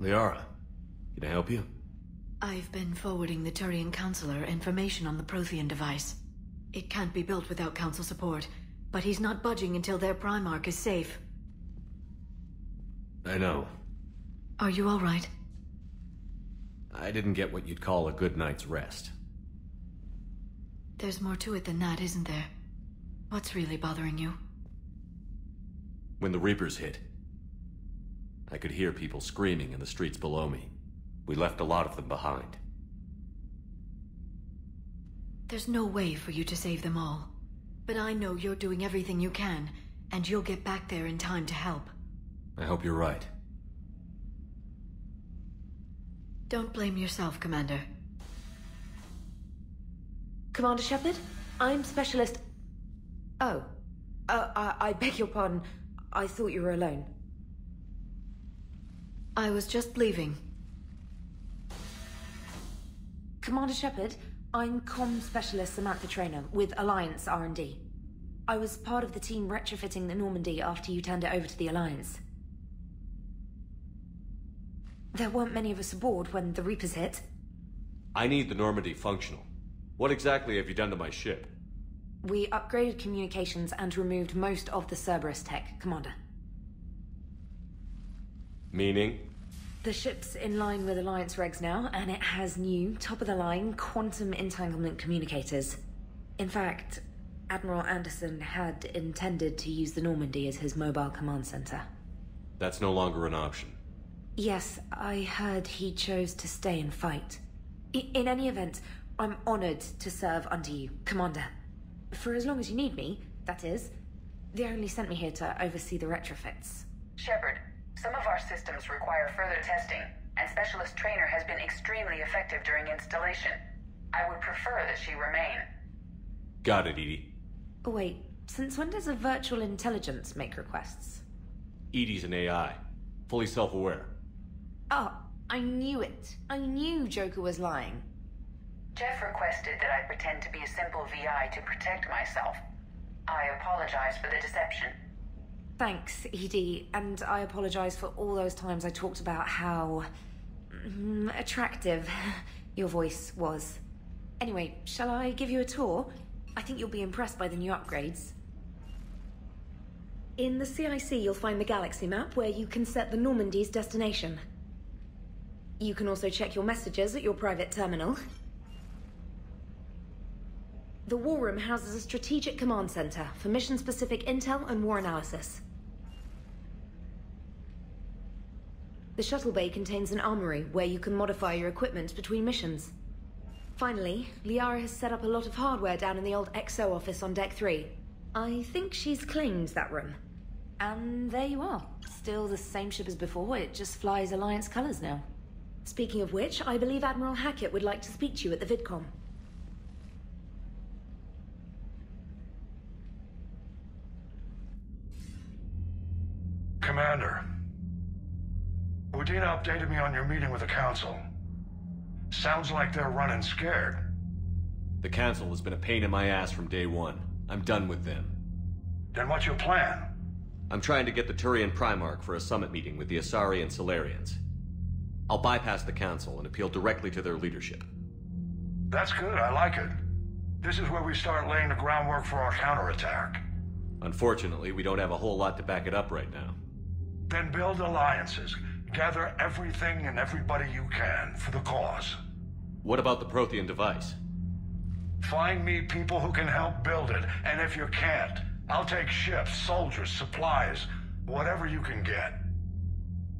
Liara, can I help you? I've been forwarding the Turian Counselor information on the Prothean device. It can't be built without Council support, but he's not budging until their Primarch is safe. I know. Are you all right? I didn't get what you'd call a good night's rest. There's more to it than that, isn't there? What's really bothering you? When the Reapers hit, I could hear people screaming in the streets below me. We left a lot of them behind. There's no way for you to save them all. But I know you're doing everything you can, and you'll get back there in time to help. I hope you're right. Don't blame yourself, Commander. Commander Shepard, I'm Specialist... Oh. I beg your pardon. I thought you were alone. I was just leaving. Commander Shepard, I'm Comm Specialist Samantha Traynor with Alliance R&D. I was part of the team retrofitting the Normandy after you turned it over to the Alliance. There weren't many of us aboard when the Reapers hit. I need the Normandy functional. What exactly have you done to my ship? We upgraded communications and removed most of the Cerberus tech, Commander. Meaning? The ship's in line with Alliance regs now, and it has new, top-of-the-line, quantum entanglement communicators. In fact, Admiral Anderson had intended to use the Normandy as his mobile command center. That's no longer an option. Yes, I heard he chose to stay and fight. In any event, I'm honored to serve under you, Commander. For as long as you need me, that is. They only sent me here to oversee the retrofits. Shepard, some of our systems require further testing, and Specialist Traynor has been extremely effective during installation. I would prefer that she remain. Got it, EDI. Oh, wait, since when does a virtual intelligence make requests? EDI's an AI. Fully self-aware. Oh, I knew it. I knew Joker was lying. Jeff requested that I pretend to be a simple VI to protect myself. I apologize for the deception. Thanks, ED, and I apologize for all those times I talked about how... attractive your voice was. Anyway, shall I give you a tour? I think you'll be impressed by the new upgrades. In the CIC, you'll find the galaxy map where you can set the Normandy's destination. You can also check your messages at your private terminal. The War Room houses a strategic command center for mission-specific intel and war analysis. The shuttle bay contains an armory where you can modify your equipment between missions. Finally, Liara has set up a lot of hardware down in the old XO office on Deck 3. I think she's claimed that room. And there you are. Still the same ship as before, it just flies Alliance colors now. Speaking of which, I believe Admiral Hackett would like to speak to you at the VidCom. Commander, Udina updated me on your meeting with the Council. Sounds like they're running scared. The Council has been a pain in my ass from day one. I'm done with them. Then what's your plan? I'm trying to get the Turian Primarch for a summit meeting with the Asari and Solarians. I'll bypass the Council and appeal directly to their leadership. That's good, I like it. This is where we start laying the groundwork for our counterattack. Unfortunately, we don't have a whole lot to back it up right now. Then build alliances. Gather everything and everybody you can for the cause. What about the Prothean device? Find me people who can help build it, and if you can't, I'll take ships, soldiers, supplies, whatever you can get.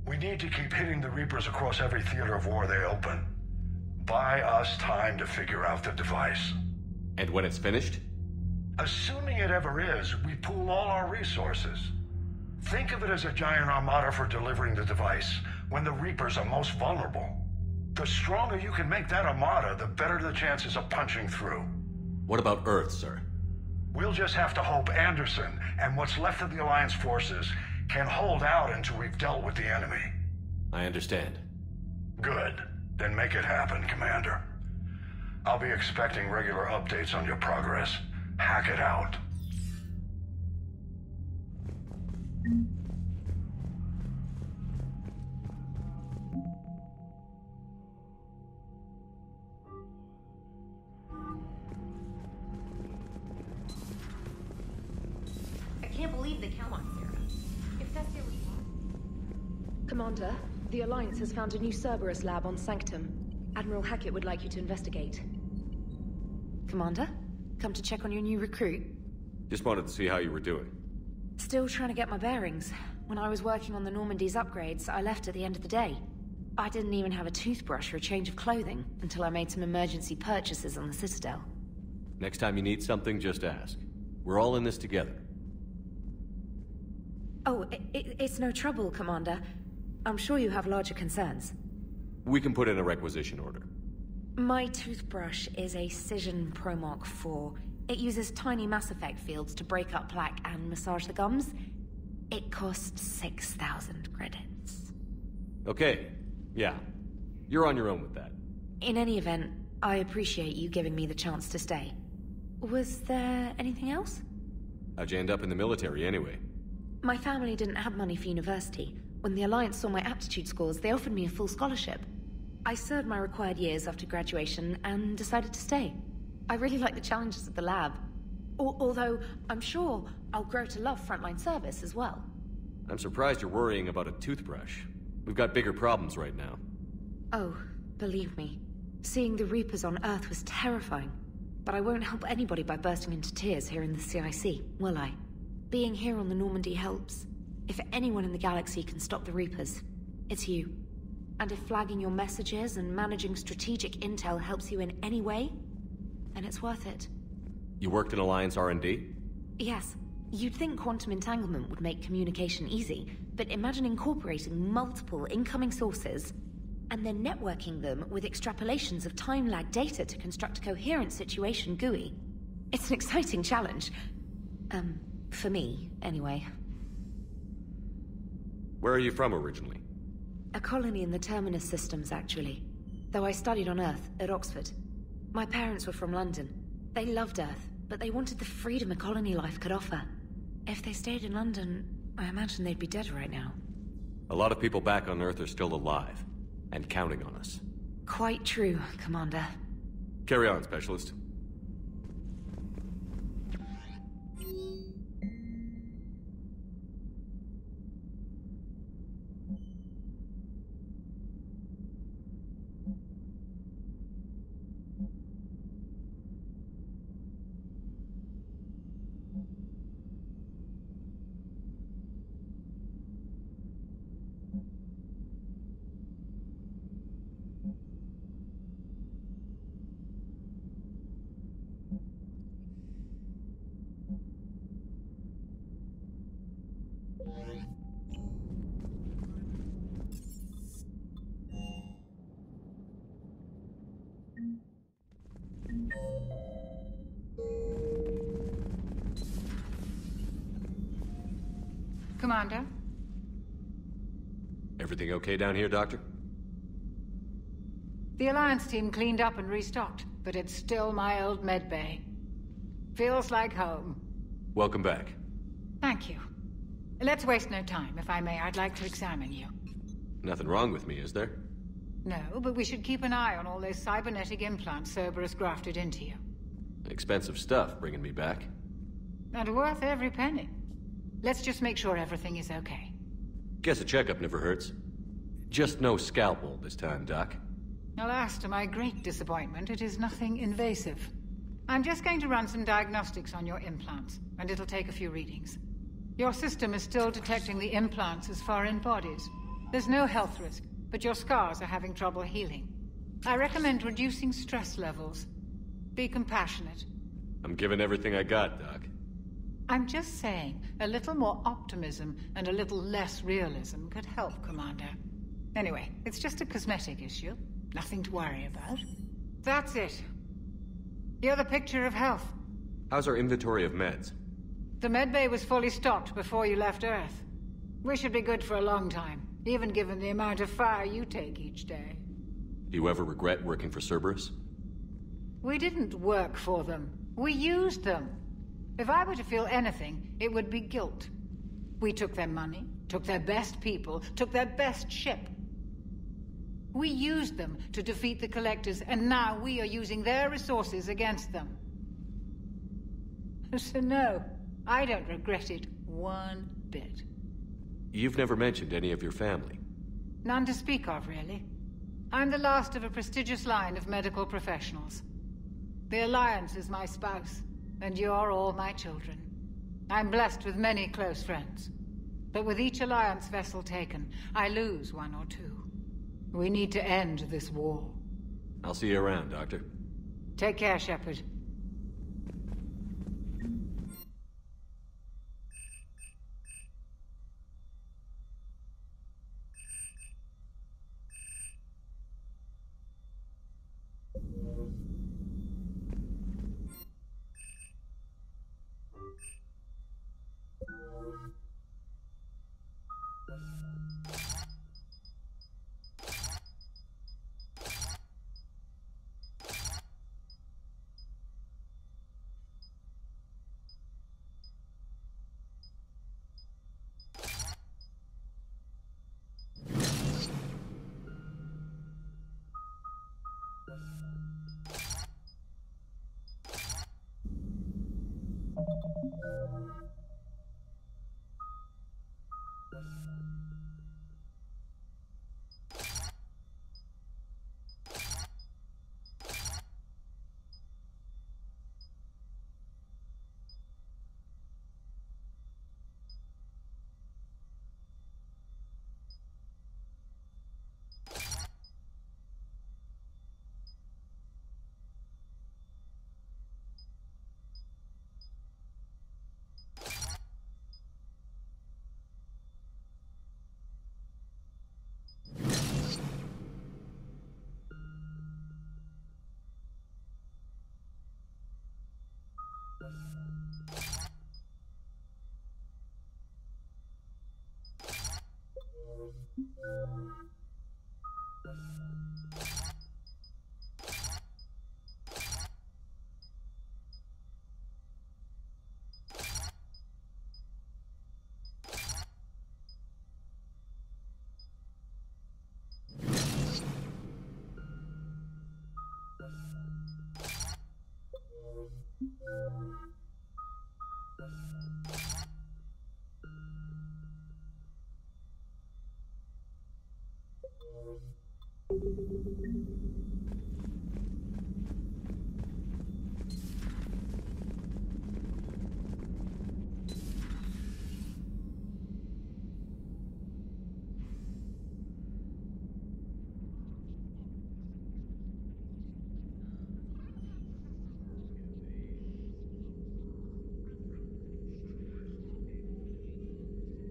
We need to keep hitting the Reapers across every theater of war they open. Buy us time to figure out the device. And when it's finished? Assuming it ever is, we pool all our resources. Think of it as a giant armada for delivering the device, when the Reapers are most vulnerable. The stronger you can make that armada, the better the chances of punching through. What about Earth, sir? We'll just have to hope Anderson, and what's left of the Alliance forces, can hold out until we've dealt with the enemy. I understand. Good. Then make it happen, Commander. I'll be expecting regular updates on your progress. Hack it out. Commander, the Alliance has found a new Cerberus lab on Sanctum. Admiral Hackett would like you to investigate. Commander? Come to check on your new recruit? Just wanted to see how you were doing. Still trying to get my bearings. When I was working on the Normandy's upgrades, I left at the end of the day. I didn't even have a toothbrush or a change of clothing until I made some emergency purchases on the Citadel. Next time you need something, just ask. We're all in this together. Oh, it's no trouble, Commander. I'm sure you have larger concerns. We can put in a requisition order. My toothbrush is a Cision Pro Mark IV. It uses tiny Mass Effect fields to break up plaque and massage the gums. It costs 6,000 credits. Okay, yeah. You're on your own with that. In any event, I appreciate you giving me the chance to stay. Was there anything else? How'd you end up in the military anyway? My family didn't have money for university. When the Alliance saw my aptitude scores, they offered me a full scholarship. I served my required years after graduation and decided to stay. I really like the challenges of the lab. Although, I'm sure I'll grow to love frontline service as well. I'm surprised you're worrying about a toothbrush. We've got bigger problems right now. Oh, believe me. Seeing the Reapers on Earth was terrifying. But I won't help anybody by bursting into tears here in the CIC, will I? Being here on the Normandy helps. If anyone in the galaxy can stop the Reapers, it's you. And if flagging your messages and managing strategic intel helps you in any way, then it's worth it. You worked in Alliance R&D? Yes. You'd think quantum entanglement would make communication easy, but imagine incorporating multiple incoming sources and then networking them with extrapolations of time-lag data to construct a coherent situation GUI. It's an exciting challenge. For me, anyway. Where are you from originally? A colony in the Terminus systems, actually. Though I studied on Earth, at Oxford. My parents were from London. They loved Earth, but they wanted the freedom a colony life could offer. If they stayed in London, I imagine they'd be dead right now. A lot of people back on Earth are still alive, and counting on us. Quite true, Commander. Carry on, Specialist. Commander? Everything okay down here, Doctor? The Alliance team cleaned up and restocked, but it's still my old medbay. Feels like home. Welcome back. Thank you. Let's waste no time. If I may, I'd like to examine you. Nothing wrong with me, is there? No, but we should keep an eye on all those cybernetic implants Cerberus grafted into you. Expensive stuff bringing me back. And worth every penny. Let's just make sure everything is okay. Guess a checkup never hurts. Just no scalpel this time, Doc. Alas, to my great disappointment, it is nothing invasive. I'm just going to run some diagnostics on your implants, and it'll take a few readings. Your system is still detecting the implants as foreign bodies. There's no health risk, but your scars are having trouble healing. I recommend reducing stress levels. Be compassionate. I'm giving everything I got, Doc. I'm just saying, a little more optimism and a little less realism could help, Commander. Anyway, it's just a cosmetic issue. Nothing to worry about. That's it. You're the picture of health. How's our inventory of meds? The medbay was fully stocked before you left Earth. We should be good for a long time, even given the amount of fire you take each day. Do you ever regret working for Cerberus? We didn't work for them. We used them. If I were to feel anything, it would be guilt. We took their money, took their best people, took their best ship. We used them to defeat the Collectors, and now we are using their resources against them. So no, I don't regret it one bit. You've never mentioned any of your family. None to speak of, really. I'm the last of a prestigious line of medical professionals. The Alliance is my spouse, and you're all my children. I'm blessed with many close friends. But with each Alliance vessel taken, I lose one or two. We need to end this war. I'll see you around, Doctor. Take care, Shepard.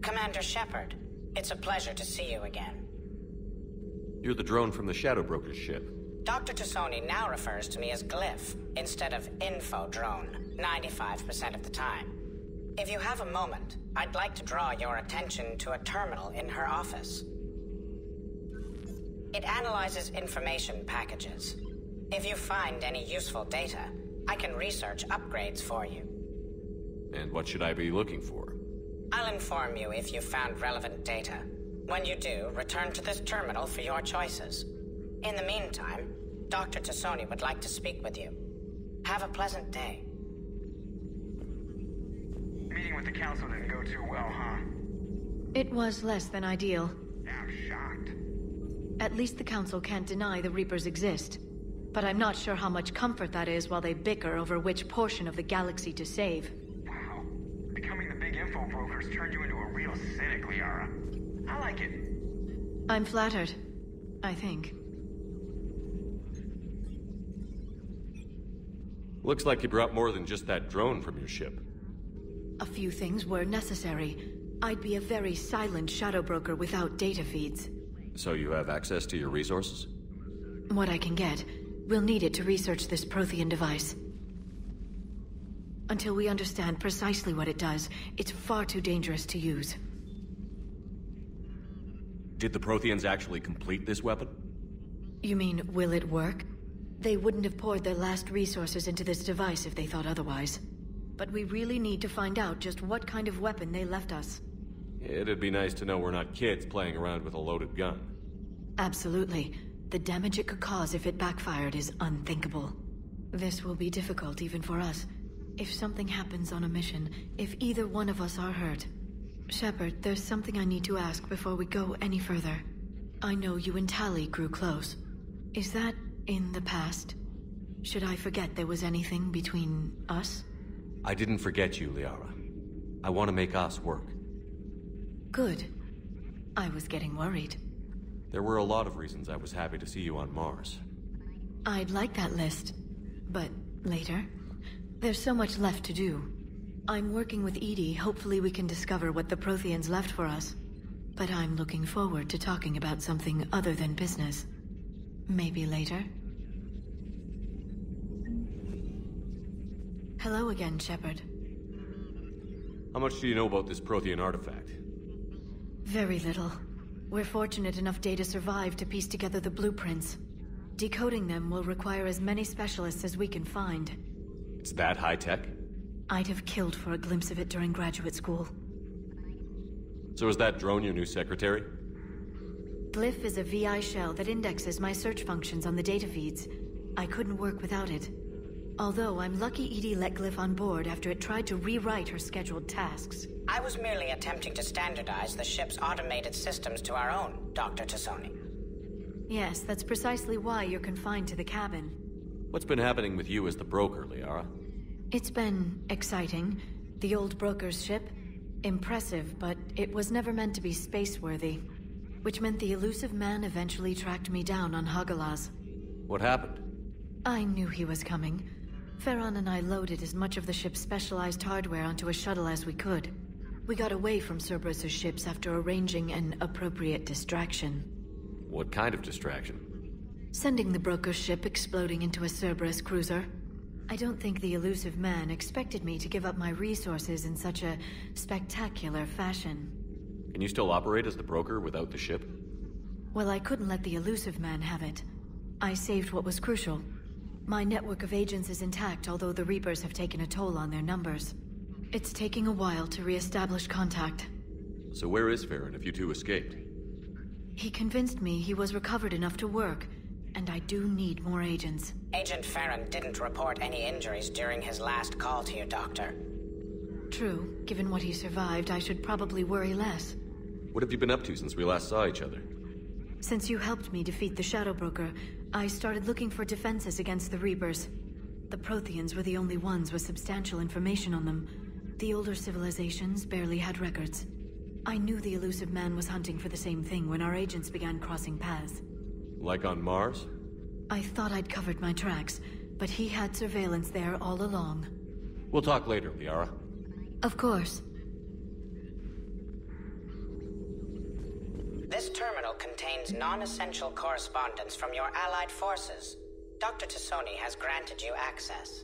Commander Shepard, it's a pleasure to see you again. You're the drone from the Shadow Broker's ship. Dr. Tassoni now refers to me as Glyph, instead of Info Drone, 95% of the time. If you have a moment, I'd like to draw your attention to a terminal in her office. It analyzes information packages. If you find any useful data, I can research upgrades for you. And what should I be looking for? I'll inform you if you've found relevant data. When you do, return to this terminal for your choices. In the meantime, Dr. Tassoni would like to speak with you. Have a pleasant day. Meeting with the council didn't go too well, huh? It was less than ideal. I'm shocked. At least the council can't deny the Reapers exist. But I'm not sure how much comfort that is while they bicker over which portion of the galaxy to save. Wow. Becoming the big info brokers turned you into a real cynic, Liara. I like it. I'm flattered. I think. Looks like you brought more than just that drone from your ship. A few things were necessary. I'd be a very silent shadow broker without data feeds. So you have access to your resources? What I can get. We'll need it to research this Prothean device. Until we understand precisely what it does, it's far too dangerous to use. Did the Protheans actually complete this weapon? You mean, will it work? They wouldn't have poured their last resources into this device if they thought otherwise. But we really need to find out just what kind of weapon they left us. It'd be nice to know we're not kids playing around with a loaded gun. Absolutely. The damage it could cause if it backfired is unthinkable. This will be difficult even for us. If something happens on a mission, if either one of us are hurt. Shepard, there's something I need to ask before we go any further. I know you and Tally grew close. Is that in the past? Should I forget there was anything between us? I didn't forget you, Liara. I want to make us work. Good. I was getting worried. There were a lot of reasons I was happy to see you on Mars. I'd like that list, but later. There's so much left to do. I'm working with EDI. Hopefully we can discover what the Protheans left for us. But I'm looking forward to talking about something other than business. Maybe later? Hello again, Shepard. How much do you know about this Prothean artifact? Very little. We're fortunate enough Data survived to piece together the blueprints. Decoding them will require as many specialists as we can find. It's that high-tech? I'd have killed for a glimpse of it during graduate school. So is that drone your new secretary? Glyph is a VI shell that indexes my search functions on the data feeds. I couldn't work without it. Although I'm lucky EDI let Glyph on board after it tried to rewrite her scheduled tasks. I was merely attempting to standardize the ship's automated systems to our own, Dr. Tassoni. Yes, that's precisely why you're confined to the cabin. What's been happening with you as the broker, Liara? It's been exciting. The old broker's ship? Impressive, but it was never meant to be space-worthy. Which meant the elusive man eventually tracked me down on Hagalaz. What happened? I knew he was coming. Farron and I loaded as much of the ship's specialized hardware onto a shuttle as we could. We got away from Cerberus' ships after arranging an appropriate distraction. What kind of distraction? Sending the broker's ship exploding into a Cerberus cruiser. I don't think the elusive man expected me to give up my resources in such a spectacular fashion. Can you still operate as the broker without the ship? Well, I couldn't let the elusive man have it. I saved what was crucial. My network of agents is intact, although the Reapers have taken a toll on their numbers. It's taking a while to re-establish contact. So where is Farron if you two escaped? He convinced me he was recovered enough to work, and I do need more agents. Agent Farron didn't report any injuries during his last call to you, Doctor. True. Given what he survived, I should probably worry less. What have you been up to since we last saw each other? Since you helped me defeat the Shadow Broker, I started looking for defenses against the Reapers. The Protheans were the only ones with substantial information on them. The older civilizations barely had records. I knew the elusive man was hunting for the same thing when our agents began crossing paths. Like on Mars? I thought I'd covered my tracks, but he had surveillance there all along. We'll talk later, Liara. Of course. This terminal contains non-essential correspondence from your allied forces. Dr. Tassoni has granted you access.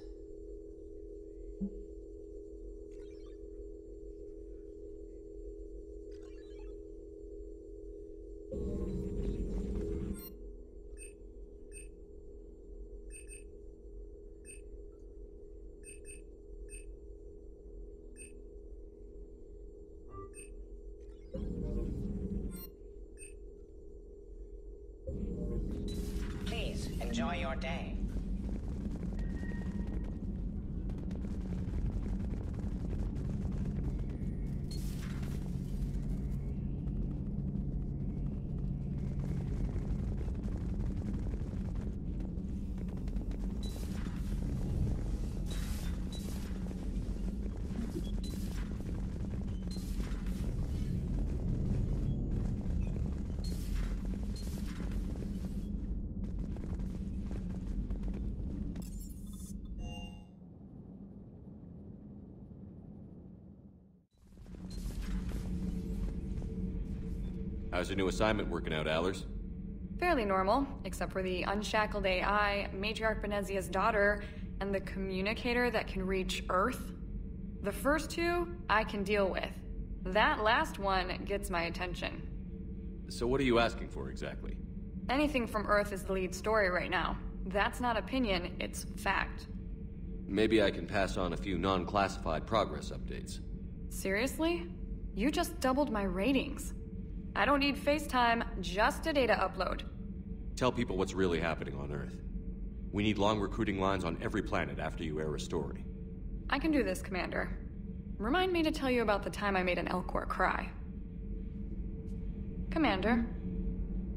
Please, enjoy your day. How's your new assignment working out, Allers? Fairly normal, except for the unshackled AI, Matriarch Benezia's daughter, and the communicator that can reach Earth. The first two, I can deal with. That last one gets my attention. So what are you asking for exactly? Anything from Earth is the lead story right now. That's not opinion, it's fact. Maybe I can pass on a few non-classified progress updates. Seriously? You just doubled my ratings. I don't need FaceTime, just a data upload. Tell people what's really happening on Earth. We need long recruiting lines on every planet after you air a story. I can do this, Commander. Remind me to tell you about the time I made an Elcor cry. Commander,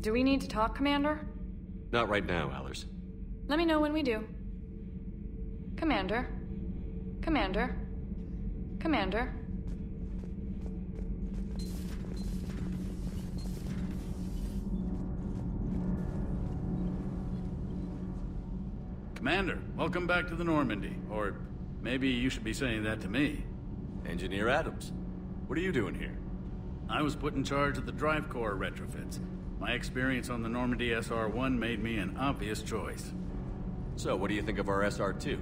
Do we need to talk, Commander? Not right now, Allers. Let me know when we do. Commander. Commander. Commander. Commander, welcome back to the Normandy. Or maybe you should be saying that to me. Engineer Adams, what are you doing here? I was put in charge of the drive core retrofits. My experience on the Normandy SR-1 made me an obvious choice. So, what do you think of our SR-2?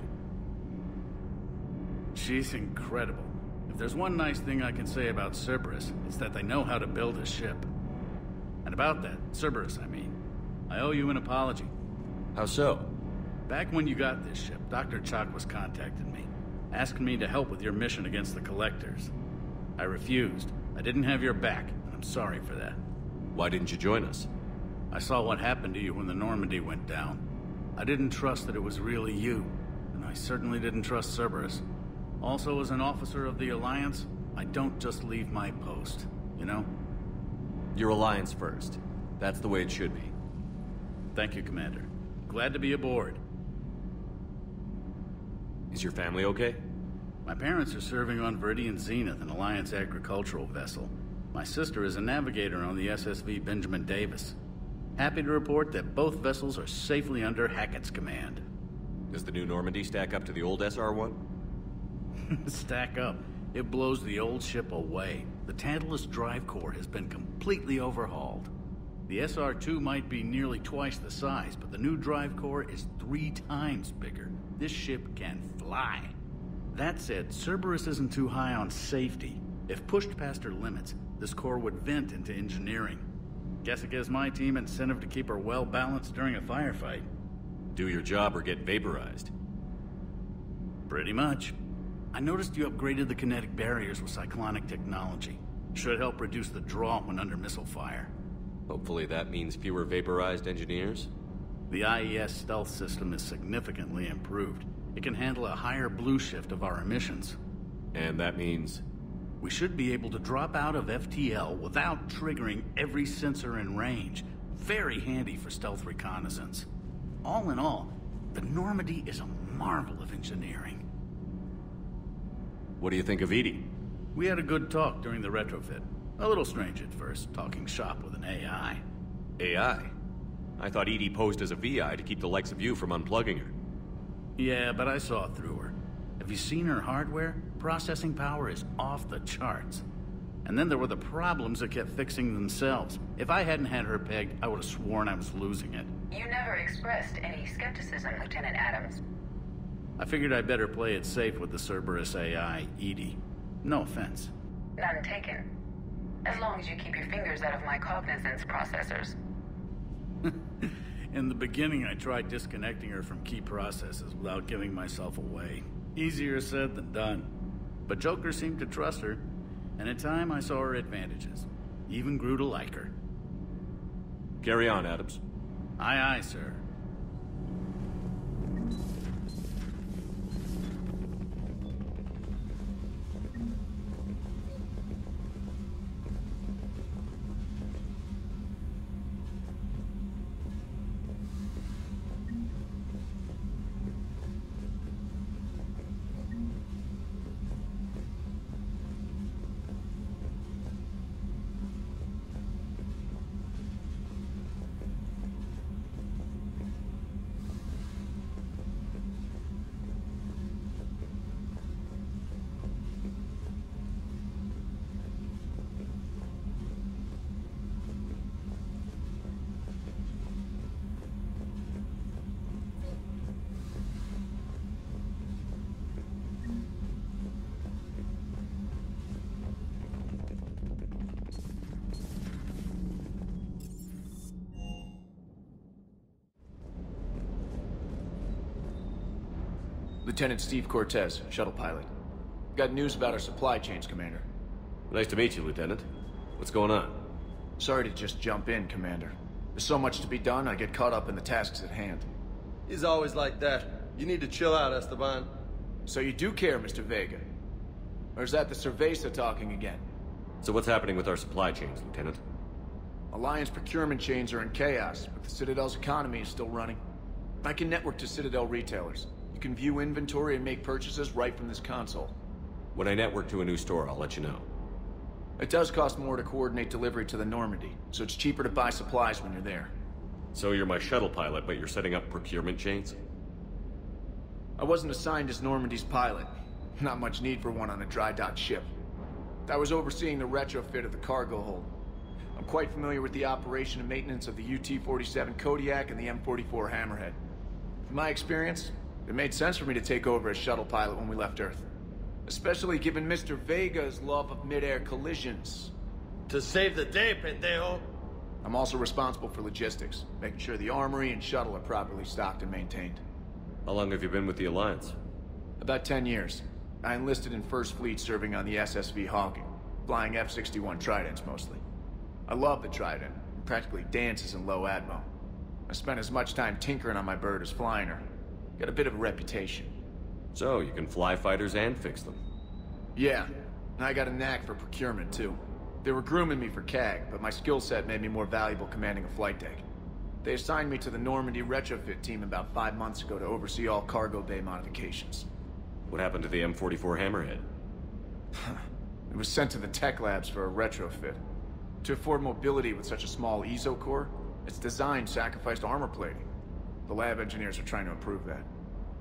She's incredible. If there's one nice thing I can say about Cerberus, it's that they know how to build a ship. And about that, Cerberus, I mean, I owe you an apology. How so? Back when you got this ship, Dr. Chakwas contacted me, asking me to help with your mission against the Collectors. I refused. I didn't have your back, and I'm sorry for that. Why didn't you join us? I saw what happened to you when the Normandy went down. I didn't trust that it was really you, and I certainly didn't trust Cerberus. Also, as an officer of the Alliance, I don't just leave my post, you know? Your Alliance first. That's the way it should be. Thank you, Commander. Glad to be aboard. Is your family okay? My parents are serving on Viridian Zenith, an Alliance agricultural vessel. My sister is a navigator on the SSV Benjamin Davis. Happy to report that both vessels are safely under Hackett's command. Does the new Normandy stack up to the old SR-1? Stack up. It blows the old ship away. The Tantalus drive core has been completely overhauled. The SR-2 might be nearly twice the size, but the new drive core is 3 times bigger. This ship can fly. That said, Cerberus isn't too high on safety. If pushed past her limits, this core would vent into engineering. Guess it gives my team incentive to keep her well-balanced during a firefight. Do your job or get vaporized. Pretty much. I noticed you upgraded the kinetic barriers with cyclonic technology. Should help reduce the draw when under missile fire. Hopefully that means fewer vaporized engineers? The IES stealth system is significantly improved. It can handle a higher blue shift of our emissions. And that means? We should be able to drop out of FTL without triggering every sensor in range. Very handy for stealth reconnaissance. All in all, the Normandy is a marvel of engineering. What do you think of Edie? We had a good talk during the retrofit. A little strange at first, talking shop with an AI. AI? I thought Edie posed as a VI to keep the likes of you from unplugging her. Yeah, but I saw through her. Have you seen her hardware? Processing power is off the charts. And then there were the problems that kept fixing themselves. If I hadn't had her pegged, I would have sworn I was losing it. You never expressed any skepticism, Lieutenant Adams. I figured I'd better play it safe with the Cerberus AI, Edie. No offense. None taken. As long as you keep your fingers out of my cognizance processors. In the beginning, I tried disconnecting her from key processes without giving myself away. Easier said than done. But Joker seemed to trust her, and in time I saw her advantages. Even grew to like her. Carry on, Adams. Aye, aye, sir. Lieutenant Steve Cortez, shuttle pilot. Got news about our supply chains, Commander. Nice to meet you, Lieutenant. What's going on? Sorry to just jump in, Commander. There's so much to be done, I get caught up in the tasks at hand. He's always like that. You need to chill out, Esteban. So you do care, Mr. Vega? Or is that the Cerveza talking again? So what's happening with our supply chains, Lieutenant? Alliance procurement chains are in chaos, but the Citadel's economy is still running. I can network to Citadel retailers. You can view inventory and make purchases right from this console. When I network to a new store, I'll let you know. It does cost more to coordinate delivery to the Normandy, so it's cheaper to buy supplies when you're there. So you're my shuttle pilot, but you're setting up procurement chains? I wasn't assigned as Normandy's pilot. Not much need for one on a dry dock ship. I was overseeing the retrofit of the cargo hold. I'm quite familiar with the operation and maintenance of the UT-47 Kodiak and the M44 Hammerhead. From my experience, it made sense for me to take over as shuttle pilot when we left Earth. Especially given Mr. Vega's love of mid-air collisions. To save the day, pendejo. I'm also responsible for logistics, making sure the armory and shuttle are properly stocked and maintained. How long have you been with the Alliance? About 10 years. I enlisted in First Fleet serving on the SSV Hawking, flying F-61 Tridents mostly. I love the Trident, and practically dances in low atmo. I spent as much time tinkering on my bird as flying her. Got a bit of a reputation. So, you can fly fighters and fix them? Yeah, and I got a knack for procurement too. They were grooming me for CAG, but my skill set made me more valuable commanding a flight deck. They assigned me to the Normandy retrofit team about 5 months ago to oversee all cargo bay modifications. What happened to the M44 Hammerhead? It was sent to the tech labs for a retrofit. To afford mobility with such a small ESO core, its design sacrificed armor plating. The lab engineers are trying to improve that.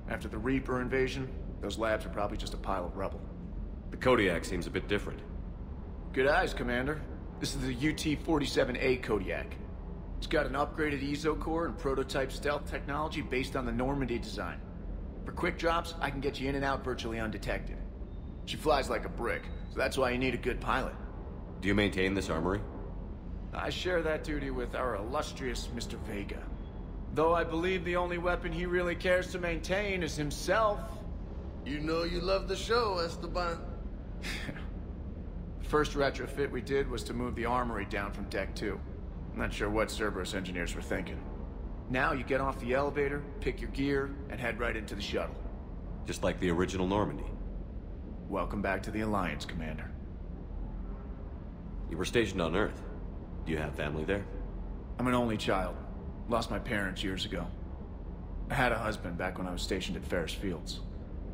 After the Reaper invasion, those labs are probably just a pile of rubble. The Kodiak seems a bit different. Good eyes, Commander. This is the UT-47A Kodiak. It's got an upgraded ESO core and prototype stealth technology based on the Normandy design. For quick drops, I can get you in and out virtually undetected. She flies like a brick, so that's why you need a good pilot. Do you maintain this armory? I share that duty with our illustrious Mr. Vega. Though I believe the only weapon he really cares to maintain is himself. You know you love the show, Esteban. The first retrofit we did was to move the armory down from Deck 2. I'm not sure what Cerberus engineers were thinking. Now you get off the elevator, pick your gear, and head right into the shuttle. Just like the original Normandy. Welcome back to the Alliance, Commander. You were stationed on Earth. Do you have family there? I'm an only child. Lost my parents years ago. I had a husband back when I was stationed at Ferris Fields.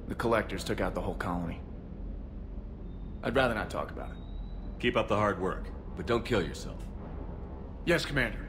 The Collectors took out the whole colony. I'd rather not talk about it. Keep up the hard work, but don't kill yourself. Yes, Commander.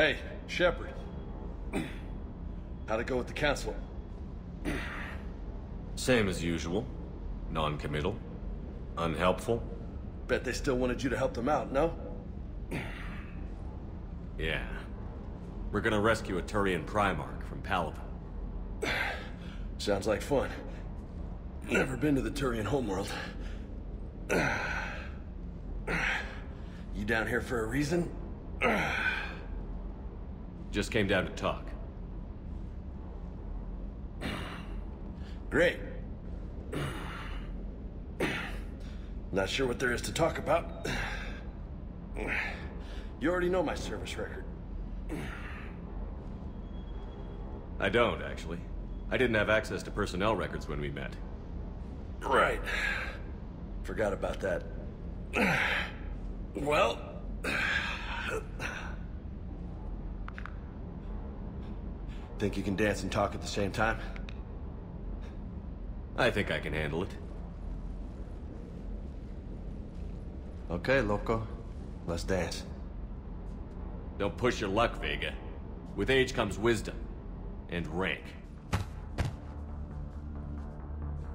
Hey, Shepard. How'd it go with the council? Same as usual. Non-committal. Unhelpful. Bet they still wanted you to help them out, no? Yeah. We're gonna rescue a Turian Primarch from Palaven. Sounds like fun. Never been to the Turian homeworld. You down here for a reason? Just came down to talk. Great. Not sure what there is to talk about. You already know my service record. I don't, actually. I didn't have access to personnel records when we met. Right. Forgot about that. Well... Think you can dance and talk at the same time? I think I can handle it. Okay, loco. Let's dance. Don't push your luck, Vega. With age comes wisdom. And rank.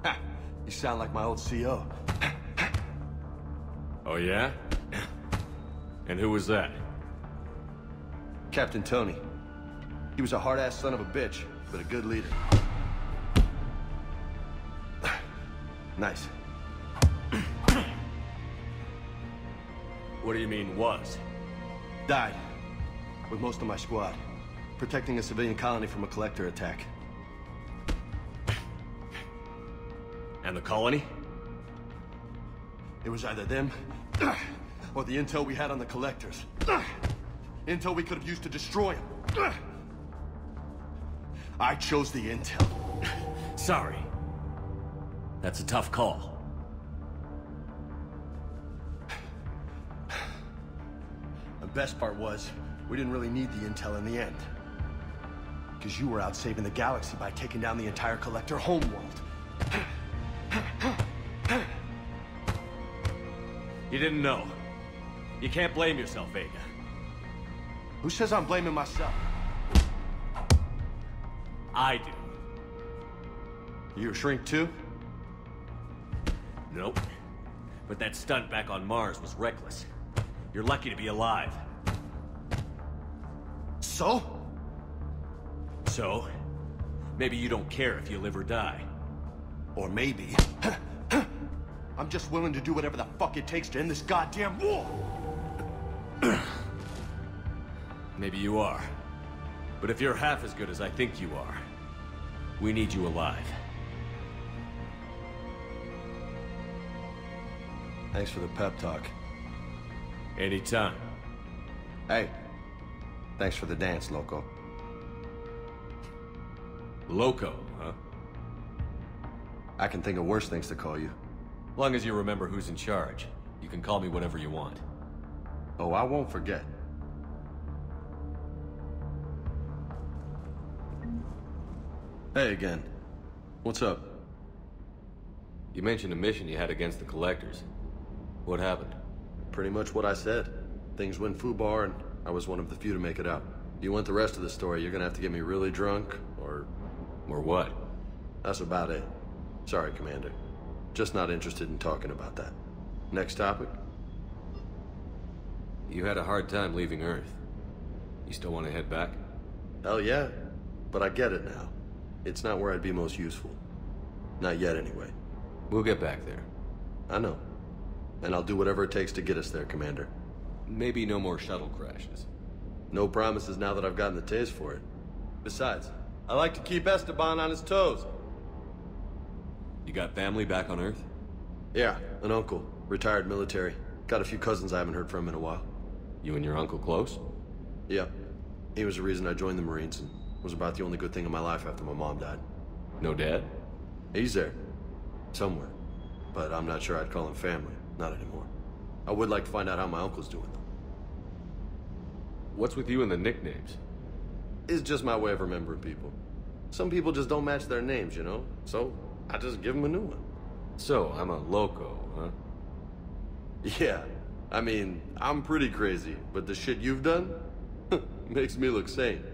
Ha! You sound like my old CO. Oh yeah? And who was that? Captain Tony. He was a hard-ass son of a bitch, but a good leader. Nice. What do you mean, was? Died. With most of my squad. Protecting a civilian colony from a collector attack. And the colony? It was either them, or the intel we had on the collectors. Intel we could have used to destroy them. I chose the intel. Sorry. That's a tough call. The best part was, we didn't really need the intel in the end. Because you were out saving the galaxy by taking down the entire collector homeworld. You didn't know. You can't blame yourself, Vega. Who says I'm blaming myself? I do. You a shrink too? Nope. But that stunt back on Mars was reckless. You're lucky to be alive. So? So? Maybe you don't care if you live or die. Or maybe... I'm just willing to do whatever the fuck it takes to end this goddamn war! Maybe you are. But if you're half as good as I think you are, we need you alive. Thanks for the pep talk. Anytime. Hey, thanks for the dance, loco. Loco, huh? I can think of worse things to call you. Long as you remember who's in charge, you can call me whatever you want. Oh, I won't forget. Hey again. What's up? You mentioned a mission you had against the Collectors. What happened? Pretty much what I said. Things went foobar, and I was one of the few to make it out. If you want the rest of the story, you're gonna have to get me really drunk, or... Or what? That's about it. Sorry, Commander. Just not interested in talking about that. Next topic? You had a hard time leaving Earth. You still want to head back? Hell yeah. But I get it now. It's not where I'd be most useful. Not yet, anyway. We'll get back there. I know. And I'll do whatever it takes to get us there, Commander. Maybe no more shuttle crashes. No promises now that I've gotten the taste for it. Besides, I like to keep Esteban on his toes. You got family back on Earth? Yeah, an uncle. Retired military. Got a few cousins I haven't heard from in a while. You and your uncle close? Yeah. He was the reason I joined the Marines and was about the only good thing in my life after my mom died. No dad? He's there. Somewhere. But I'm not sure I'd call him family. Not anymore. I would like to find out how my uncle's doing, though. What's with you and the nicknames? It's just my way of remembering people. Some people just don't match their names, you know? So, I just give them a new one. So, I'm a loco, huh? Yeah. I mean, I'm pretty crazy, but the shit you've done? Makes me look sane.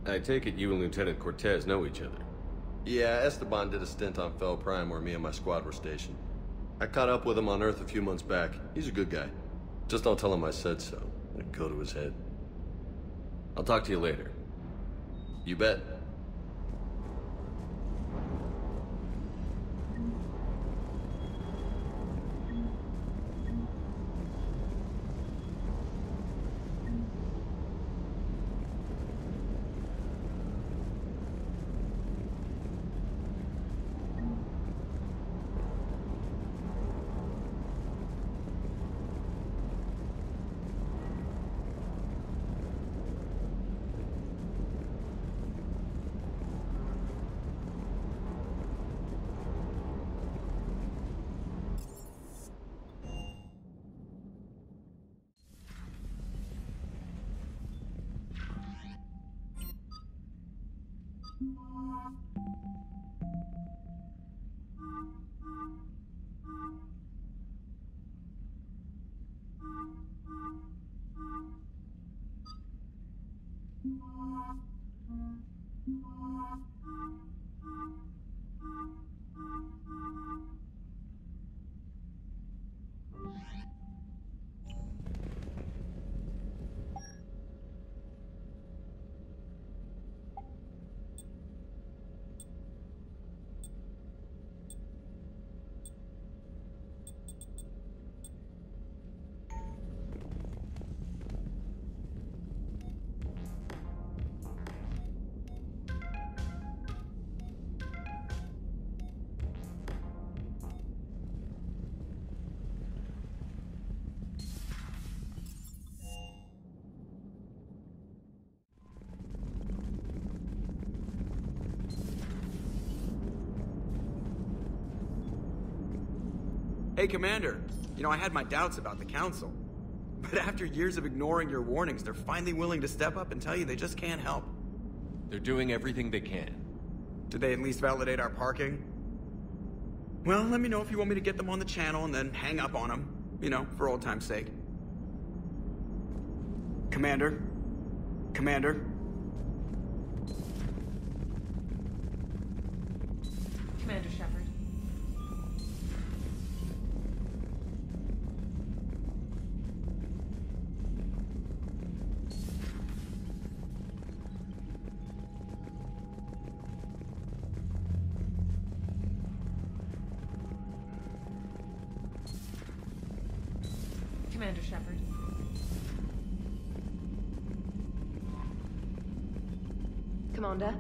I take it you and Lieutenant Cortez know each other. Yeah, Esteban did a stint on Fel Prime where me and my squad were stationed. I caught up with him on Earth a few months back. He's a good guy. Just don't tell him I said so. It'd go to his head. I'll talk to you later. You bet. Hey, Commander. You know, I had my doubts about the Council. But after years of ignoring your warnings, they're finally willing to step up and tell you they just can't help. They're doing everything they can. Did they at least validate our parking? Well, let me know if you want me to get them on the channel and then hang up on them. You know, for old time's sake. Commander? Commander? Commander Shepard. Commander Shepard. Commander?